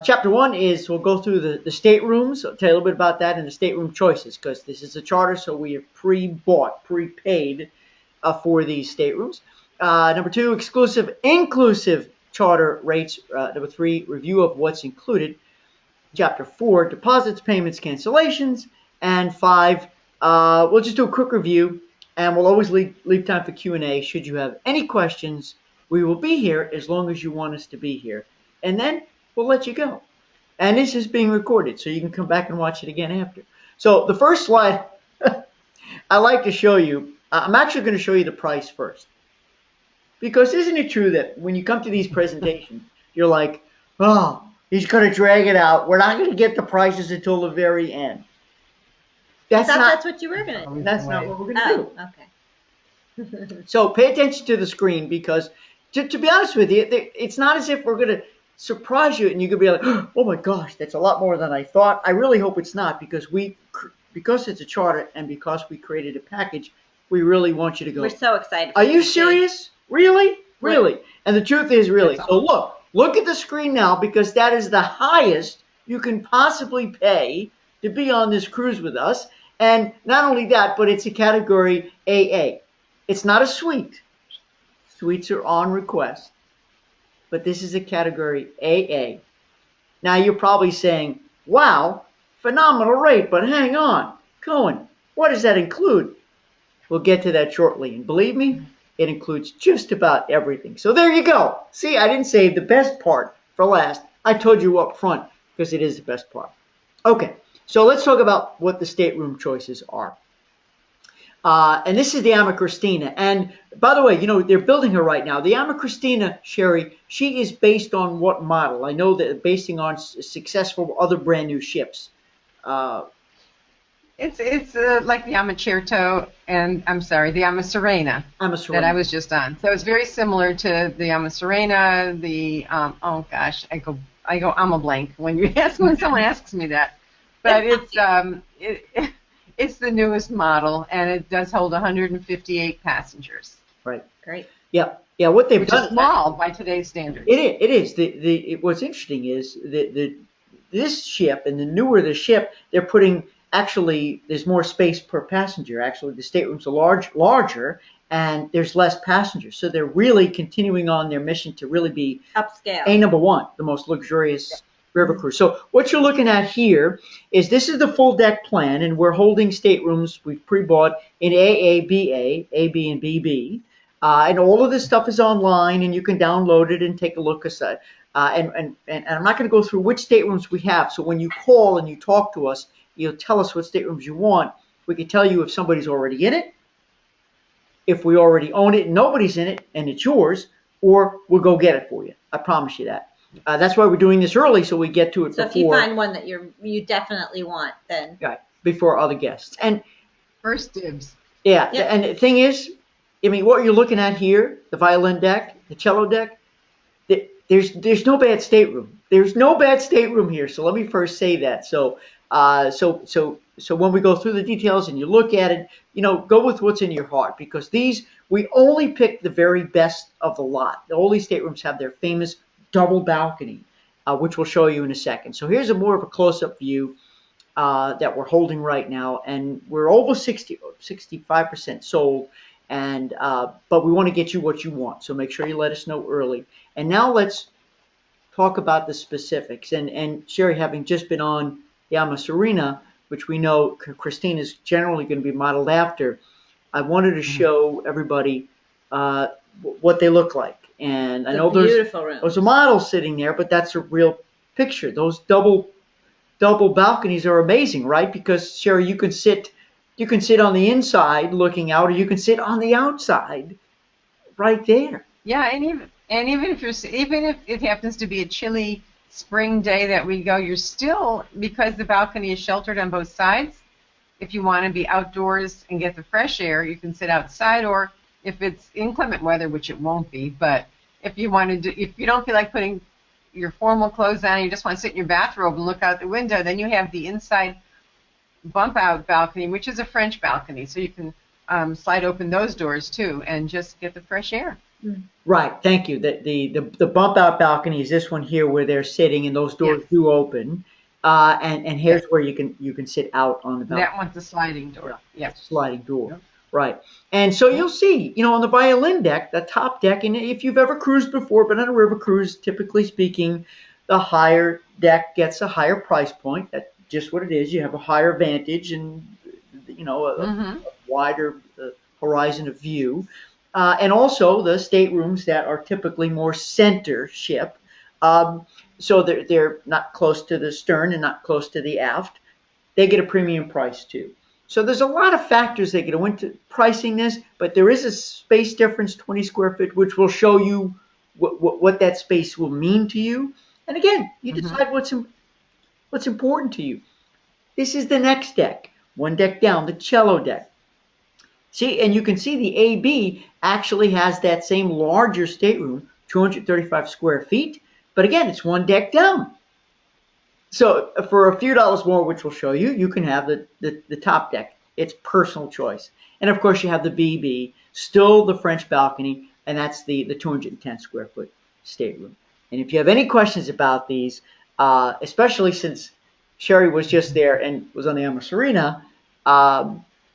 Chapter 1 is we'll go through the staterooms. I'll tell you a little bit about that and the stateroom choices because this is a charter, so we have pre-bought, prepaid for these staterooms. Number 2, inclusive charter rates. Number 3, review of what's included. Chapter 4, deposits, payments, cancellations. And 5, we'll just do a quick review, and we'll always leave time for Q&A. Should you have any questions, we will be here as long as you want us to be here. And then we'll let you go. And this is being recorded, so you can come back and watch it again after. So the first slide I like to show you, I'm actually going to show you the price first. Because isn't it true that when you come to these presentations, you're like, oh, he's going to drag it out. We're not going to get the prices until the very end. That's what you were going to do. That's not what we're going to do. Okay. So pay attention to the screen because, to be honest with you, it's not as if we're going to surprise you and you could be like, oh my gosh, that's a lot more than I thought. I really hope it's not because it's a charter and because we created a package, we really want you to go. We're so excited. Are you serious? Really? Really? And the truth is really. So look at the screen now because that is the highest you can possibly pay to be on this cruise with us. And not only that, but it's a category AA. It's not a suite. Suites are on request. But this is a category AA. Now you're probably saying, wow, phenomenal rate, but hang on, Cohen, what does that include? We'll get to that shortly. And believe me, it includes just about everything. So there you go. See, I didn't save the best part for last. I told you up front because it is the best part. Okay, so let's talk about what the stateroom choices are. And this is the AmaKristina. And by the way, you know, they're building her right now. The AmaKristina, Sherry, she is based on what model? I know that basing on successful other brand new ships. It's like the AmaCherto and, I'm sorry, the AmaSirena that I was just on. So it's very similar to the AmaSirena, the, oh gosh, I go AmaBlank when someone asks me that. But it's, it's the newest model, and it does hold 158 passengers. Right. Great. Yeah. Yeah. What they've done is small by today's standards. It is. What's interesting is this ship and the newer the ship, they're putting actually there's more space per passenger. Actually, the staterooms are larger, and there's less passengers. So they're really continuing on their mission to really be upscale. #1, the most luxurious river cruise. So what you're looking at here is this is the full deck plan, and we're holding staterooms we've pre-bought in AA, BA, AB, and BB. And all of this stuff is online, and you can download it and take a look aside. And I'm not going to go through which staterooms we have. So when you call and you talk to us, you'll tell us what staterooms you want. We can tell you if somebody's already in it, if we already own it and nobody's in it and it's yours, or we'll go get it for you. I promise you that. That's why we're doing this early, so we get to it before. So if you find one that you definitely want, then right before other guests. And first dibs. Yeah, yep. And the thing is, I mean, what you're looking at here, the violin deck, the cello deck, there's no bad stateroom. There's no bad stateroom here. So let me first say that. So when we go through the details and you look at it, you know, go with what's in your heart because we only pick the very best of the lot. All these staterooms have their famous double balcony, which we'll show you in a second. So here's more of a close-up view that we're holding right now, and we're over 65% sold, and but we want to get you what you want, so make sure you let us know early. And now let's talk about the specifics. And Sherry, having just been on the AmaSirena, which we know Christine is generally going to be modeled after, I wanted to show everybody what they look like. And I know there's a model sitting there, but that's a real picture. Those double balconies are amazing, right? Because Sherry, you can sit on the inside looking out, or you can sit on the outside, right there. Yeah, and even if it happens to be a chilly spring day that we go, you're still, because the balcony is sheltered on both sides. If you want to be outdoors and get the fresh air, you can sit outside, or if it's inclement weather, which it won't be, but if you don't feel like putting your formal clothes on, and you just want to sit in your bathrobe and look out the window, then you have the inside bump out balcony, which is a French balcony, so you can slide open those doors too and just get the fresh air. Right, thank you. The bump out balcony is this one here where they're sitting and those doors do open. And here's where you can sit out on the balcony. That one's a sliding door. Yeah. Sliding door. Right. And so you'll see, on the violin deck, the top deck, and if you've ever cruised before, but on a river cruise, typically speaking, the higher deck gets a higher price point. That's just what it is. You have a higher vantage and, a wider horizon of view. And also the staterooms that are typically more center ship. So they're not close to the stern and not close to the aft. They get a premium price too. So there's a lot of factors that go into pricing this, but there is a space difference, 20 square feet, which will show you what that space will mean to you. And again, you decide what's important to you. This is the next deck, one deck down, the cello deck. See, and you can see the AB actually has that same larger stateroom, 235 square feet, but again, it's one deck down. So for a few dollars more, which we'll show you, you can have the top deck. It's personal choice. And of course, you have the BB, still the French balcony, and that's the 210 square foot stateroom. And if you have any questions about these, especially since Sherry was just there and was on the AmaKristina,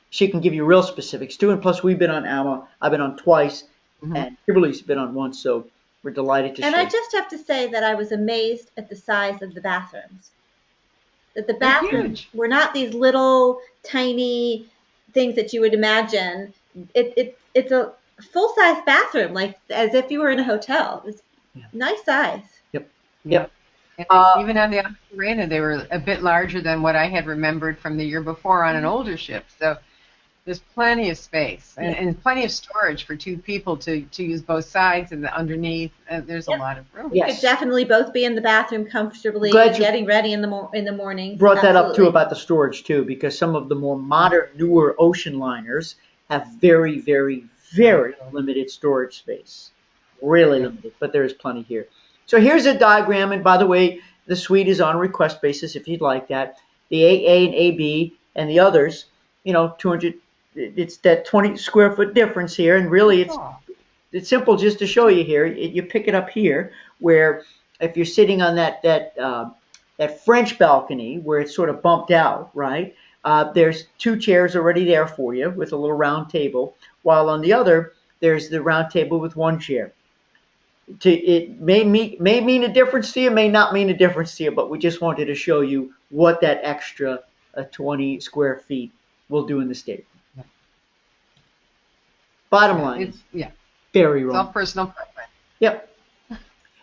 she can give you real specifics too. And plus, we've been on Ama. I've been on twice, and Kimberly's been on once. So we're delighted to share. And I just have to say that I was amazed at the size of the bathrooms. That the bathrooms were not these little tiny things that you would imagine. It's a full-size bathroom, like as if you were in a hotel. It's nice size. Yep. And even on the AmaKristina, they were a bit larger than what I had remembered from the year before on an older ship. So there's plenty of space and plenty of storage for two people to use both sides and the underneath. There's a lot of room. You could definitely both be in the bathroom comfortably, getting ready in the morning. Brought that up too about the storage too, because some of the more modern, newer ocean liners have very, very, very limited storage space. Really limited, but there is plenty here. So here's a diagram, and by the way, the suite is on request basis if you'd like that. The AA and AB and the others, 200. It's that 20 square foot difference here, and really it's simple just to show you here. You pick it up here, where if you're sitting on that French balcony where it's sort of bumped out, right? There's two chairs already there for you with a little round table, while on the other there's the round table with one chair. It may mean a difference to you, may not mean a difference to you, but we just wanted to show you what that extra 20 square feet will do in the state. Bottom line, very wrong. It's all personal preference. Yep.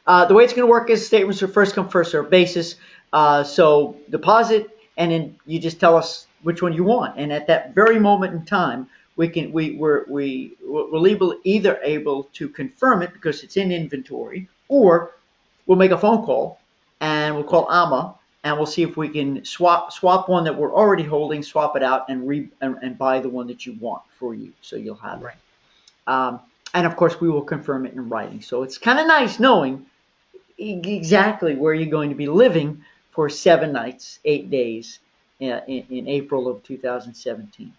The way it's going to work is statements are first come, first served basis. So deposit, and then you just tell us which one you want. And at that very moment in time, we're either able to confirm it because it's in inventory, or we'll make a phone call and we'll call Ama and we'll see if we can swap one that we're already holding, swap it out, and buy the one that you want for you, so you'll have it. And of course, we will confirm it in writing. So it's kind of nice knowing exactly where you're going to be living for 7 nights, 8 days in April of 2017.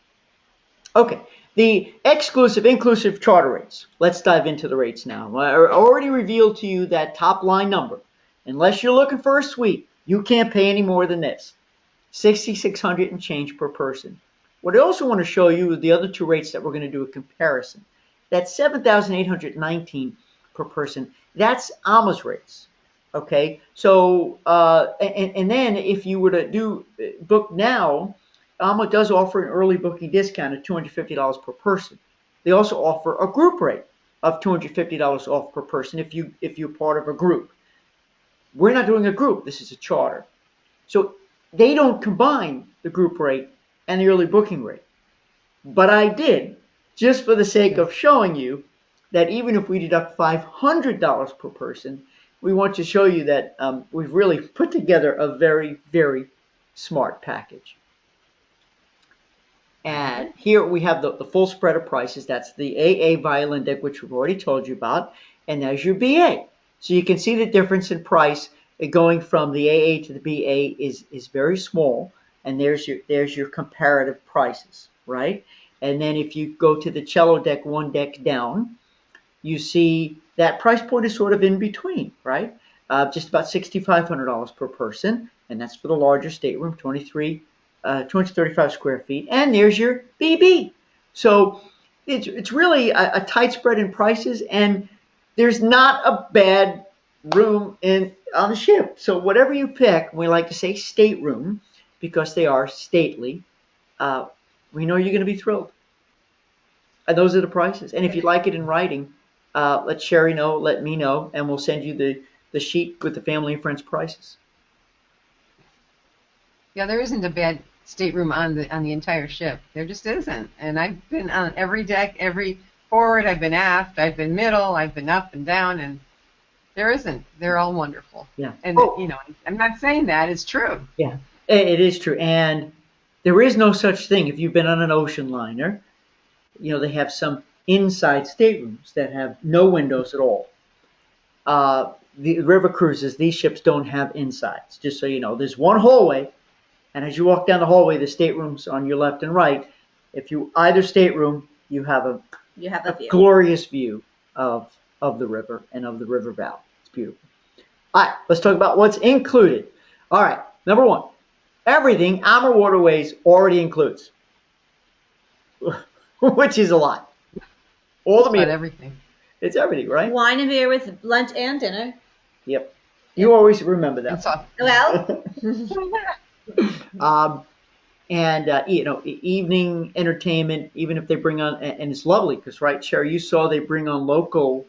Okay, the inclusive charter rates. Let's dive into the rates now. I already revealed to you that top line number. Unless you're looking for a suite, you can't pay any more than this. $6,600 and change per person. What I also want to show you is the other two rates that we're going to do a comparison. That's $7,819 per person. That's Ama's rates. Okay, so and then if you were to book now, Ama does offer an early booking discount of $250 per person. They also offer a group rate of $250 off per person if you're part of a group. We're not doing a group. This is a charter. So they don't combine the group rate and the early booking rate. But I did, just for the sake of showing you that even if we deduct $500 per person, we want to show you that we've really put together a very, very smart package. And here we have the full spread of prices. That's the AA violin deck, which we've already told you about. And there's your BA. So you can see the difference in price going from the AA to the BA is very small. And there's your comparative prices, right? And then if you go to the cello deck, one deck down, you see that price point is sort of in between, right? Just about $6,500 per person, and that's for the larger stateroom, 235 square feet. And there's your BB. So it's really a tight spread in prices, and there's not a bad room on the ship. So whatever you pick, we like to say stateroom because they are stately. We know you're going to be thrilled. And those are the prices. And if you'd like it in writing, let Sherry know, let me know, and we'll send you the sheet with the family and friends prices. Yeah, there isn't a bad stateroom on the entire ship. There just isn't. And I've been on every deck, every forward. I've been aft. I've been middle. I've been up and down, and there isn't. They're all wonderful. Yeah. And I'm not saying that. It's true. Yeah, it is true. And there is no such thing. If you've been on an ocean liner, they have some inside staterooms that have no windows at all. The river cruises, these ships don't have insides. Just so you know, there's one hallway, and as you walk down the hallway, the staterooms on your left and right. If you either stateroom, you have a view. Glorious view of the river and of the river valley. It's beautiful. All right, let's talk about what's included. All right, number one, everything Ama Waterways already includes, which is a lot. All the meals. Everything. It's everything, right? Wine and beer with lunch and dinner. Yep. You always remember that. Well. Evening entertainment, even if they bring on, and it's lovely because, right, Sherry, you saw they bring on local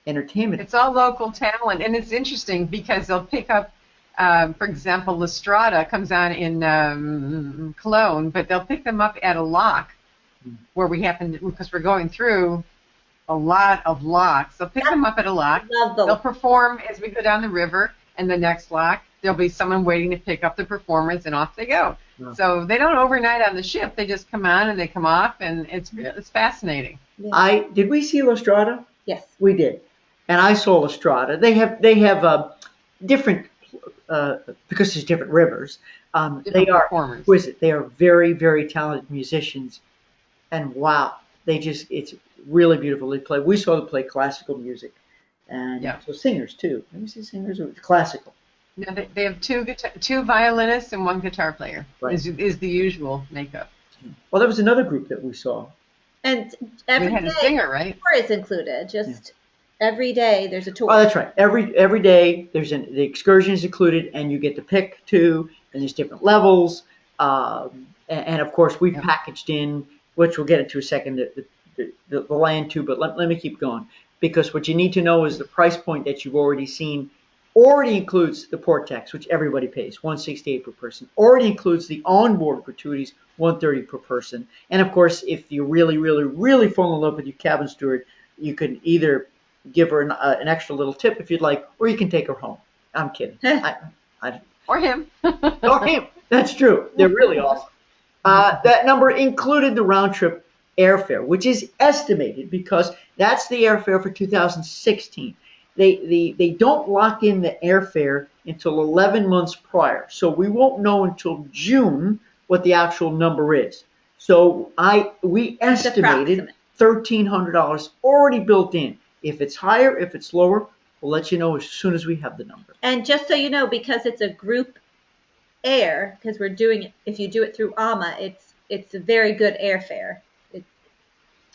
entertainment. It's all local talent, and it's interesting because they'll pick up, for example, सँucluded comes on in Cologne, but they'll pick them up at a lock where we happen to, because we're going through a lot of locks. They'll pick them up at a lock. They'll perform as we go down the river, and the next lock, there'll be someone waiting to pick up the performers, and off they go. Yeah. So they don't overnight on the ship. They just come on and they come off, and it's fascinating. Yeah. Did we see सँucluded? Yes, we did, and I saw सँucluded. They have different because there's different rivers. They are performers. They are very, very talented musicians, and wow, it's really beautiful. We saw them play classical music, and so singers too. Let me see, singers or classical. No, they have two violinists and one guitar player. Right. Is the usual makeup. Well, there was another group that we saw. And every had day, a singer, right? Tour is included. Every day there's a tour. Oh, that's right. Every day the excursion is included, and you get to pick two, and there's different levels. And of course we've packaged in, which we'll get into a second, the land too. But let me keep going, because what you need to know is the price point that you've already seen already includes the port tax, which everybody pays, $168 per person. Already includes the onboard gratuities, $130 per person. And of course, if you really, really, really fall in love with your cabin steward, you can either give her an extra little tip if you'd like, or you can take her home. I'm kidding. Or him. Or him. That's true. They're really awesome. That number included the round trip airfare, which is estimated because that's the airfare for 2016. They don't lock in the airfare until 11 months prior. So we won't know until June what the actual number is. So we estimated $1,300 already built in. If it's higher, if it's lower, we'll let you know as soon as we have the number. And just so you know, because it's a group air, because we're doing it, if you do it through AMA, it's a very good airfare.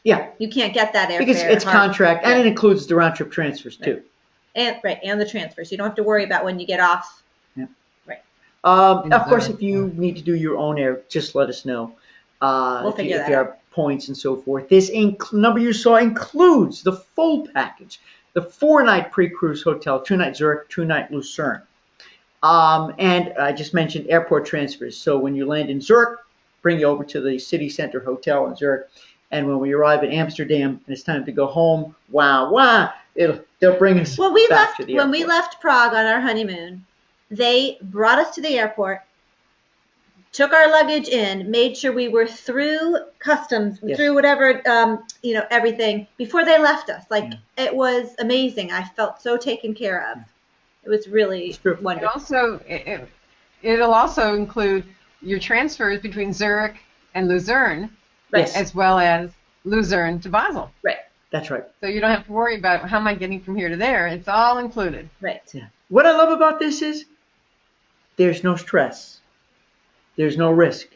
Yeah. You can't get that airfare. Because it's contract, and it includes the round trip transfers too. And the transfers. You don't have to worry about when you get off. Yeah. Right. Of course, if you need to do your own air, just let us know. We'll figure that out. If you have points and so forth. This number you saw includes the full package, the 4-night pre-cruise hotel, 2-night Zurich, 2-night Lucerne. And I just mentioned airport transfers. So when you land in Zurich, bring you over to the city center hotel in Zurich. And when we arrive in Amsterdam and it's time to go home, they'll bring us back to the airport. When we left Prague on our honeymoon, they brought us to the airport, took our luggage in, made sure we were through customs, through whatever, everything before they left us. It was amazing. I felt so taken care of. It was really wonderful. It'll also include your transfers between Zurich and Lucerne. Right. As well as Lucerne to Basel. Right. That's right. So you don't have to worry about how am I getting from here to there. It's all included. Right. Yeah. What I love about this is there's no stress. There's no risk.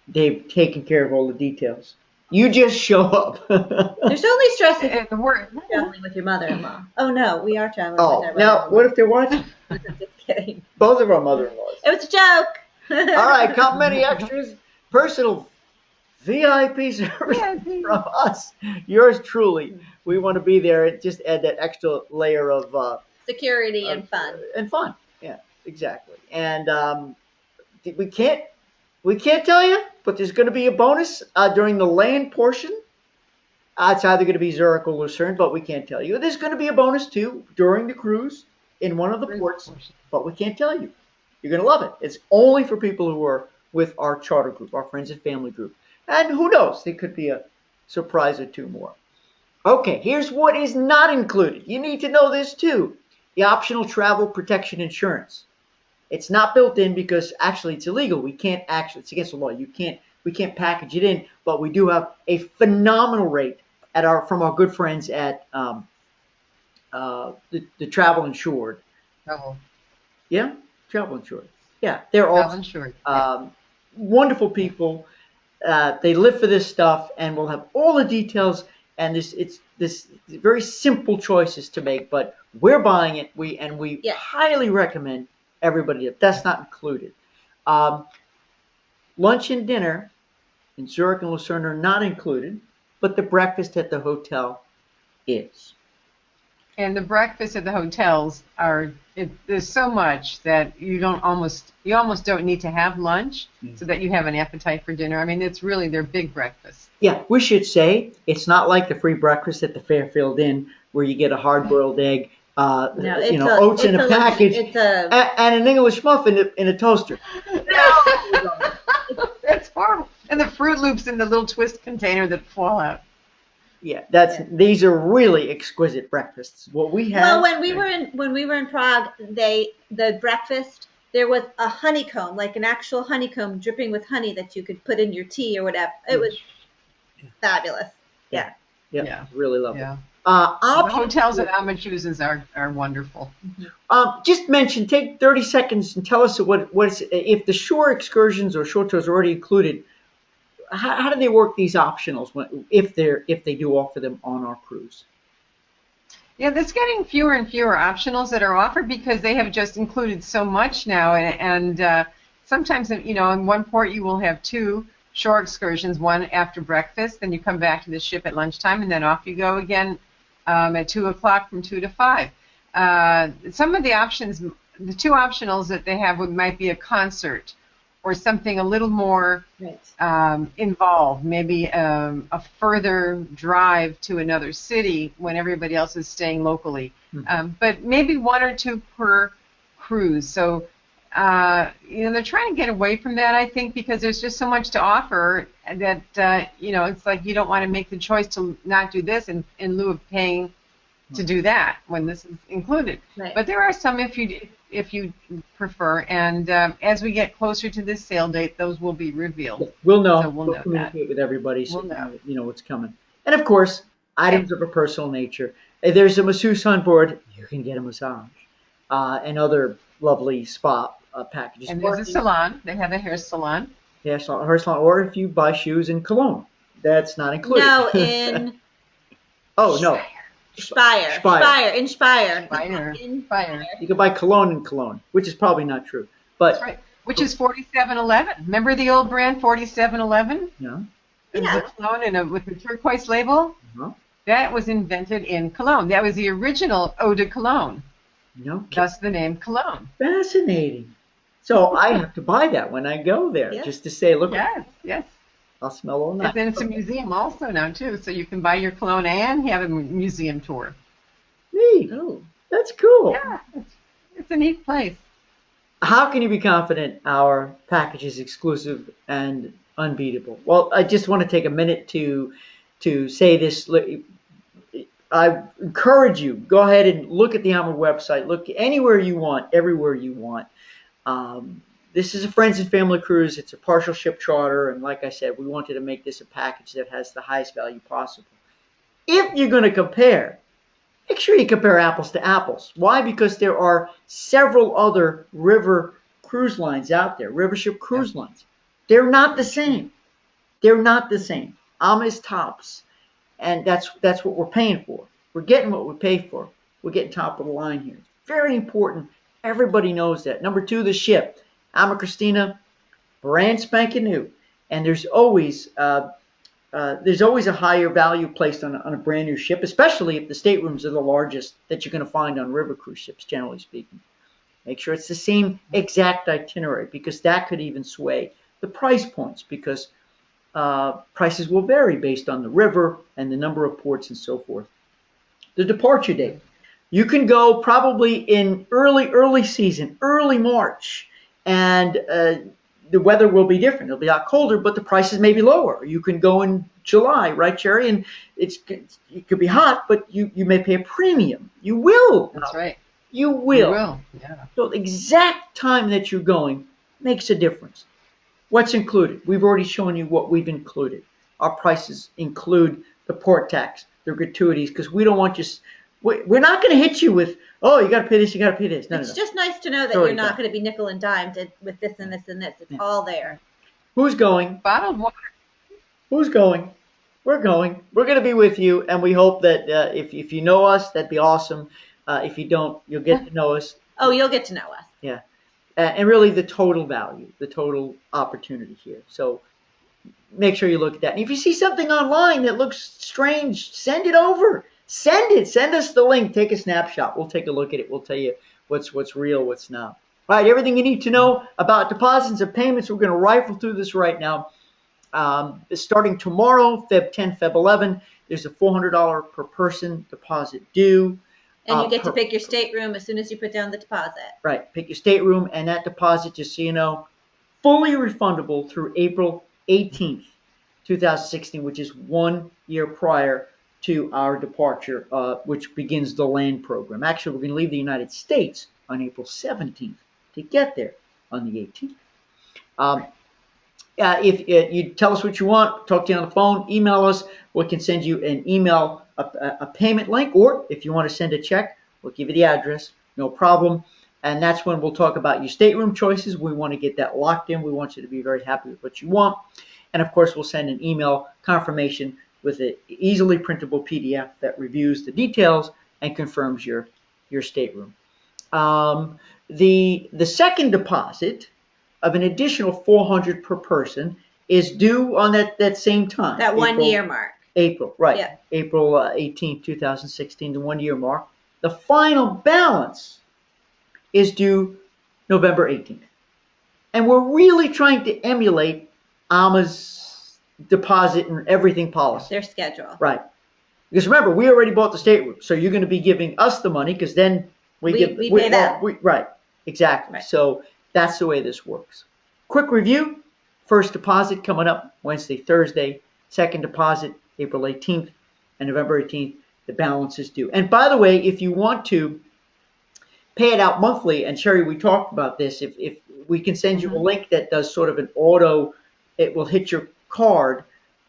They've taken care of all the details. You just show up. There's only stress if And the word. you're traveling with your mother-in-law. Oh no, we are traveling Oh, with our now mother-in-law. what if they're watching? Just kidding. Both of our mother-in-laws. It was a joke. All right, complimentary extras, personal VIP service from us. Yours truly. We want to be there and just add that extra layer of Security and fun. And fun. Yeah, exactly. And we can't tell you, but there's going to be a bonus during the land portion. It's either going to be Zurich or Lucerne, but we can't tell you. There's going to be a bonus too during the cruise in one of the ports, but we can't tell you. You're going to love it. It's only for people who are with our charter group, our friends and family group. And who knows, there could be a surprise or two more. Okay, here's what is not included. You need to know this too. The optional travel protection insurance. It's not built in because actually it's illegal. We can't actually, it's against the law. We can't package it in, but we do have a phenomenal rate from our good friends at the Travel Insured. Oh. Yeah, Travel Insured. Yeah, they're Travel all Insured. wonderful people. They live for this stuff, and we'll have all the details. And it's very simple choices to make, but we're buying it. We highly recommend everybody. That's not included. Lunch and dinner in Zurich and Lucerne are not included, but the breakfast at the hotel is. And the breakfast at the hotels there's so much that you almost don't need to have lunch so that you have an appetite for dinner. I mean, it's really their big breakfast. Yeah, we should say it's not like the free breakfast at the Fairfield Inn where you get a hard-boiled egg, oats in a package, and an English muffin in a toaster. That's horrible. And the Fruit Loops in the little twist container that fall out. Yeah, these are really exquisite breakfasts. What we have. Well, when we were in Prague, the breakfast there was a honeycomb, like an actual honeycomb dripping with honey that you could put in your tea or whatever. It was fabulous. Yeah. Really lovely. Yeah. The hotels at AmaKristina are wonderful. Just take 30 seconds and tell us if the shore excursions or shore tours are already included. How do they work these optionals if they do offer them on our cruise? Yeah, there's getting fewer and fewer optionals that are offered because they have just included so much now, and sometimes in one port you will have 2 shore excursions, one after breakfast, then you come back to the ship at lunchtime, and then off you go again at 2 o'clock from 2 to 5. Some of the options, the 2 optionals that they have might be a concert or something a little more involved, maybe a further drive to another city when everybody else is staying locally. But maybe 1 or 2 per cruise. So, they're trying to get away from that, I think, because there's just so much to offer that, it's like you don't want to make the choice to not do this in lieu of paying to do that when this is included. Right. But there are some if you prefer, and as we get closer to this sail date, those will be revealed. We'll know. So we'll know communicate with everybody so we'll you know what's coming. And of course, items of a personal nature. If there's a masseuse on board, you can get a massage and other lovely spa packages. And there's a salon. They have a hair salon. Hair salon, or if you buy shoes in Cologne, that's not included. No, in. Oh no. Spire. In Spire. You can buy cologne in Cologne, which is probably not true. But that's right. Which is 4711. Remember the old brand 4711? Yeah. The cologne with the turquoise label? Uh-huh. That was invented in Cologne. That was the original eau de cologne. No. Thus the name Cologne. Fascinating. So I have to buy that when I go there, just to say, look. Yes. I'll smell all night. And then it's a museum also now, too, so you can buy your cologne and have a museum tour. Neat. Oh. That's cool. Yeah, it's a neat place. How can you be confident our package is exclusive and unbeatable? Well, I just want to take a minute to say this. I encourage you, go ahead and look at the Ama website. Look anywhere you want, everywhere you want. This is a friends and family cruise. It's a partial ship charter, and like I said, we wanted to make this a package that has the highest value possible. if you're going to compare, make sure you compare apples to apples. Why? Because there are several other river cruise lines out there, river ship cruise lines. They're not the same. They're not the same. AMA is tops, and that's what we're paying for. We're getting what we pay for. We're getting top of the line here. Very important. Everybody knows that. Number 2, the ship. AmaKristina, brand spanking new. And there's always a higher value placed on a brand new ship, especially if the staterooms are the largest that you're going to find on river cruise ships, generally speaking. Make sure it's the same exact itinerary, because that could even sway the price points, because prices will vary based on the river and the number of ports and so forth. The departure date. You can go probably in early season, early March, and the weather will be different. It'll be a lot colder, but the prices may be lower. You can go in July, right, Sherry? And it could be hot, but you may pay a premium. You will. That's right. You will. You will, yeah. So the exact time that you're going makes a difference. What's included? We've already shown you what we've included. Our prices include the port tax, the gratuities, because we don't want you. We're not going to hit you with, oh, you got to pay this, you got to pay this. No, it's just nice to know that you're not going to be nickel and dimed with this and this and this. It's all there. Who's going? Bottled water. Who's going? We're going. We're going to be with you, and we hope that if you know us, that'd be awesome. If you don't, you'll get to know us. Oh, you'll get to know us. Yeah. And really the total value, the total opportunity here. So make sure you look at that. And if you see something online that looks strange, send it over. Send it. Send us the link. Take a snapshot. We'll take a look at it. We'll tell you what's real, what's not. All right, everything you need to know about deposits and payments. We're going to rifle through this right now. Starting tomorrow, Feb 10, Feb 11, there's a $400 per person deposit due. And you get to pick your stateroom as soon as you put down the deposit. Right. Pick your stateroom, and that deposit, just so you know, fully refundable through April 18th, 2016, which is 1 year prior to our departure, which begins the land program. Actually, we're going to leave the United States on April 17th to get there on the 18th. If you tell us what you want, talk to you on the phone, email us. We can send you an email, a payment link, or if you want to send a check, we'll give you the address, no problem. And that's when we'll talk about your stateroom choices. We want to get that locked in. We want you to be very happy with what you want. And of course, we'll send an email confirmation with an easily printable PDF that reviews the details and confirms your stateroom. The second deposit of an additional $400 per person is due on that same time. That 1 year mark. April, right. Yeah. April 18, 2016, the 1 year mark. The final balance is due November 18th. And we're really trying to emulate AMA's deposit and everything policy. Their schedule. Right. Because remember, we already bought the stateroom, so you're going to be giving us the money, because then we pay them. Right. Exactly. Right. So that's the way this works. Quick review. First deposit coming up Wednesday, Thursday. Second deposit, April 18th and November 18th. The balance is due. And by the way, if you want to pay it out monthly, and Sherry, we talked about this, if we can send you a link that does sort of an auto, it will hit your card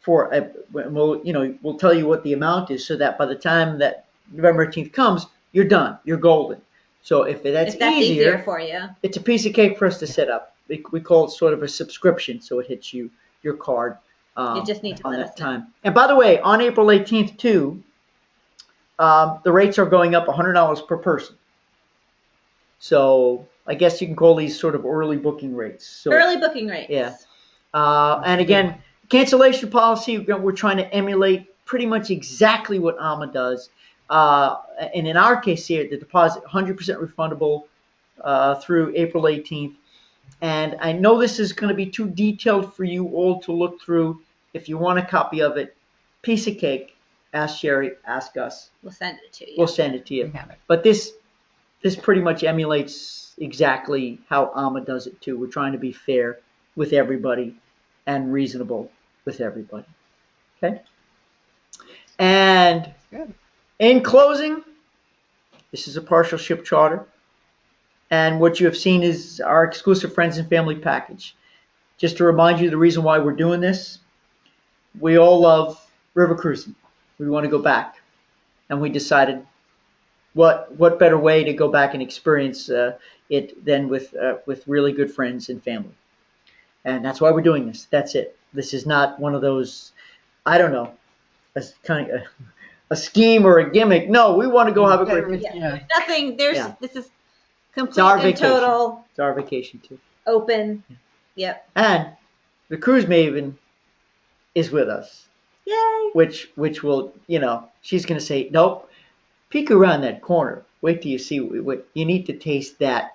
we'll tell you what the amount is, so that by the time that November 18th comes, you're done. You're golden. So if that's easier for you, it's a piece of cake for us to set up. We call it sort of a subscription, so it hits your card. You just need to on let that us know. time. And by the way, on April 18th too, the rates are going up $100 per person. So I guess you can call these sort of early booking rates. So, early booking rates. Yeah. And again, cancellation policy, we're trying to emulate pretty much exactly what AMA does. And in our case here, the deposit 100% refundable through April 18th. And I know this is going to be too detailed for you all to look through. If you want a copy of it, piece of cake, ask Sherry, ask us. We'll send it to you. We'll send it to you. But this pretty much emulates exactly how AMA does it too. We're trying to be fair with everybody and reasonable with everybody. Okay? And in closing, this is a partial ship charter. And what you have seen is our exclusive friends and family package. Just to remind you the reason why we're doing this, we all love river cruising. We want to go back. And we decided what better way to go back and experience it than with really good friends and family. And that's why we're doing this. That's it. This is not one of those, I don't know, a scheme or a gimmick. No, we want to go have a great Yeah. Yeah. Nothing. There's Yeah. this is It's complete our and vacation. total It's our vacation too. open. Yep. And the cruise maven is with us, Yay. which will, she's going to say, nope, peek around that corner. Wait till you see what you need to taste that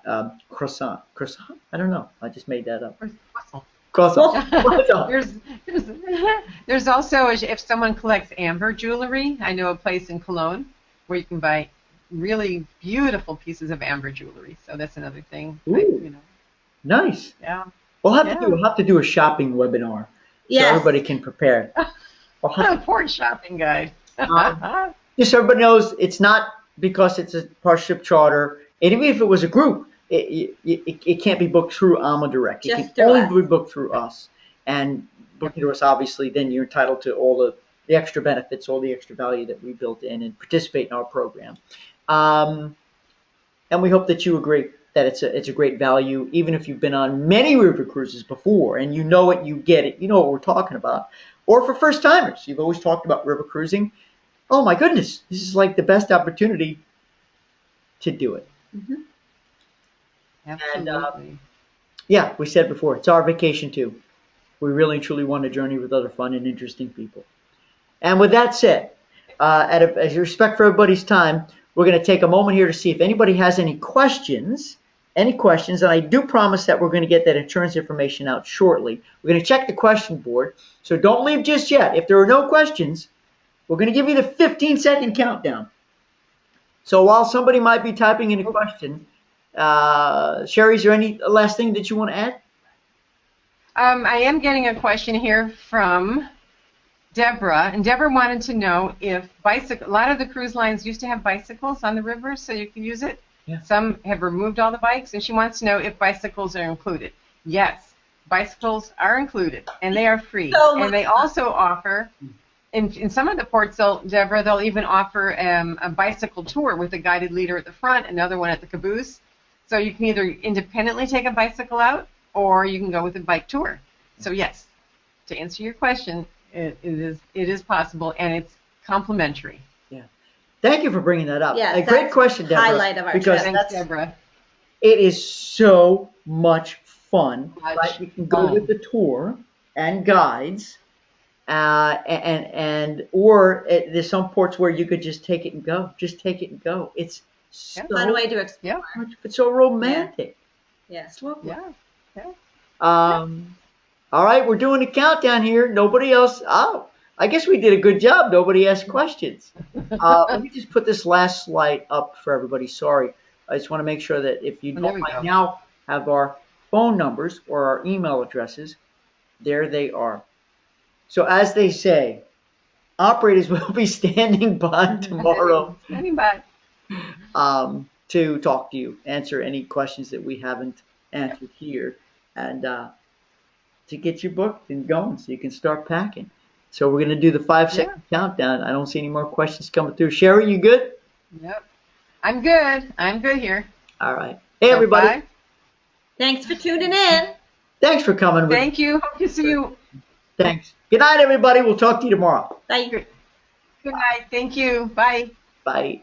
croissant. Croissant? I don't know. I just made that up. Croissant. Croissant. There's also, if someone collects amber jewelry, I know a place in Cologne where you can buy really beautiful pieces of amber jewelry. So that's another thing. Ooh. Nice. Yeah. We'll have to do a shopping webinar so Yes. everybody can prepare. Poor shopping guide. Just so everybody knows, it's not because it's a partnership charter. And even if it was a group, it can't be booked through Ama Direct. It Just can only through us. be booked through us. And booking through us, obviously, then you're entitled to all the extra benefits, all the extra value that we built in and participate in our program. And we hope that you agree that it's a great value, even if you've been on many river cruises before and you know it, you get it, you know what we're talking about. Or for first timers, you've always talked about river cruising. Oh my goodness, this is like the best opportunity to do it. Mhm. Absolutely. Yeah, we said before, it's our vacation too. We really and truly want to journey with other fun and interesting people. And with that said, as a respect for everybody's time, we're going to take a moment here to see if anybody has any questions. And I do promise that we're going to get that insurance information out shortly. We're going to check the question board, so don't leave just yet. If there are no questions, we're going to give you the 15-second countdown. So while somebody might be typing in a question, Sherry, is there any last thing that you want to add? I am getting a question here from Deborah, and Deborah wanted to know if a lot of the cruise lines used to have bicycles on the river, so you can use it. Yeah. Some have removed all the bikes, and she wants to know if bicycles are included. Yes, bicycles are included, and they are free. So And they also offer, in some of the ports, Deborah, they'll even offer a bicycle tour with a guided leader at the front, another one at the caboose. So you can either independently take a bicycle out, or you can go with a bike tour. So yes, to answer your question, it is possible, and it's complimentary. Thank you for bringing that up. Yes, A great that's question, Deborah. highlight of our because trip. Thanks, Deborah. it is so much fun. Much Right? You can go fun. with the tour and guides, or there's some ports where you could just take it and go. Just take it and go. It's so Fun way to explore. much, it's so romantic. Yes. It's lovely. Yeah. All right, we're doing a countdown here. Nobody else. Oh, I guess we did a good job. Nobody asked questions. Let me just put this last slide up for everybody. Sorry. I just want to make sure that if you There don't we by go. now have our phone numbers or our email addresses, there they are. So as they say, operators will be standing by tomorrow Standing by. to talk to you, answer any questions that we haven't answered here, and to get you booked and going so you can start packing. So we're going to do the 5-second countdown. I don't see any more questions coming through. Sherry, you good? Yep. I'm good. I'm good here. All right. Hey, everybody. Bye. Thanks for tuning in. Thanks for coming. Thank you. Hope to see you. Thanks. Good night, everybody. We'll talk to you tomorrow. Bye. Good night. Thank you. Bye. Bye.